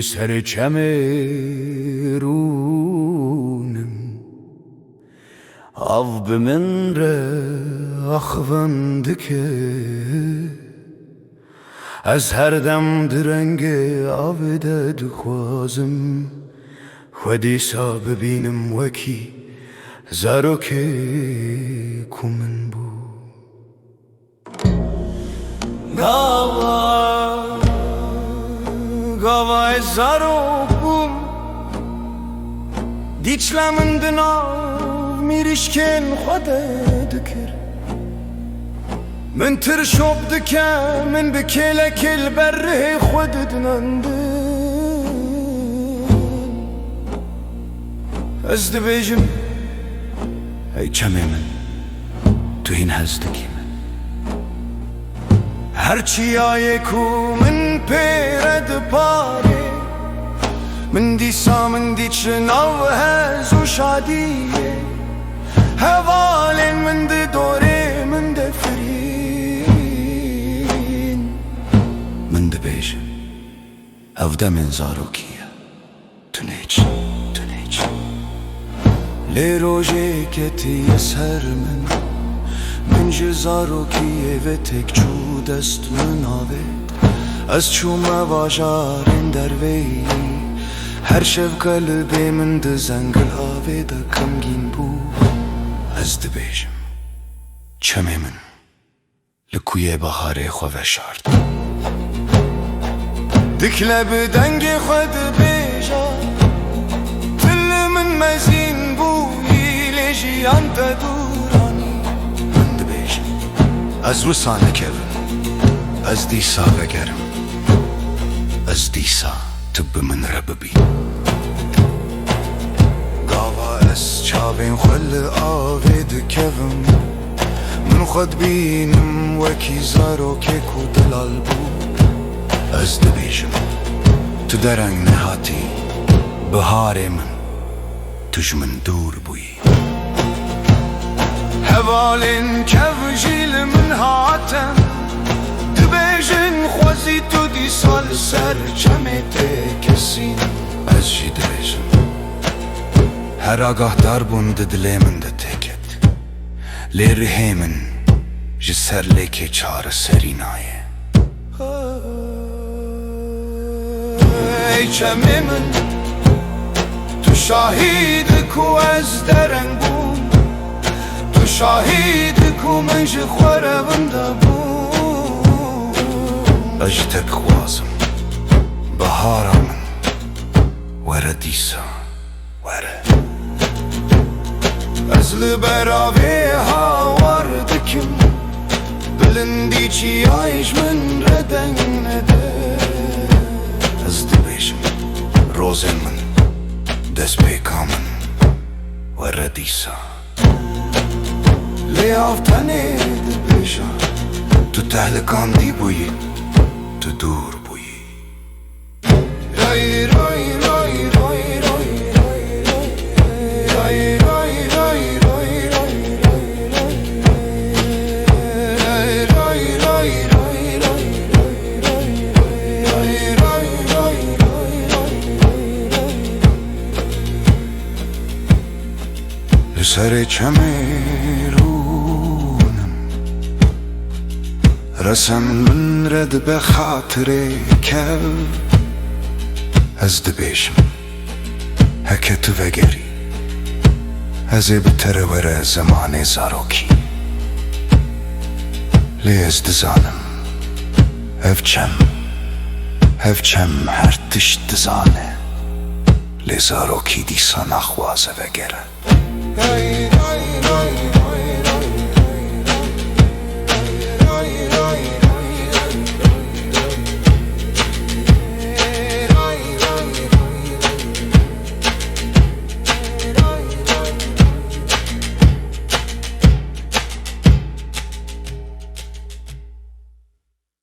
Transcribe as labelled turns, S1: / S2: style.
S1: سر چمرونم آو به من رخوانده که از هر دم درنگ آبده دخوازم خودیسا ببینم وکی زاروکه کومن بو گاوا زاروکم دیچلمن دناو میریشکن خوده دکر من ترشوب دکم من بکلک البره خود دنندن از دبیجم ای چمه من تو این هزدکی من هرچی آیه کو من پیرد پاره من دیسا من دیچ نو هزو شادیه هوالین من ده دوره من ده فرین من ده بیجم افده من زاروکیه تو نیچ لی روژه کتی سر من جزاروکیه و تک چو دست من آوه از چوم واجارین در ویلی هر شب قلبی من ده زنگل آوه ده کمگین بو از ده بیجم چمه من لکوی بهاره خواه شارد دکله بدنگ خود بیجا تل من مزین بویی لیجیان ده دورانی من ده بیجم از روسانه کبم از دیسا بگرم از دیسا تب من رببی گاوا از چاوین خل آوید کبم من خود بینم وکی زاروکه کو دلال بو از ده بیجم تو درنگ نهاتی بهار من توش من دور بویی هوالین کف جیل من هاتم دبیجن خوزی تو دی سال سر چمه کسی از جی دبیجن هر آگاه دار بوند دلی من ده تکت لی ریه من جی سر لیکه چار سرینایه ای چمه من تو شاهید کو از درنگ بوم تو شاهید کو من جی خوره بنده بوم اجتک خوازم بهارا من وره دیسا وره از لبراوی هاوار دکم بلندی چی آیش من ردنگ نده از دبیجم روزن من دست پیکامن وره دیسا لی آفتنه دبیجا تو تهلکان دی بویی تو دور بویی رای رای رای رای رای رای رای رای رای سر چمرونم رسم من رد به خاطر کل از دبیجم هکه تو وگری از بتر وره زمان زاروکی لی از دزانم هفچم هر تشت دزانه لی زاروکی دیسا نخوازه وگره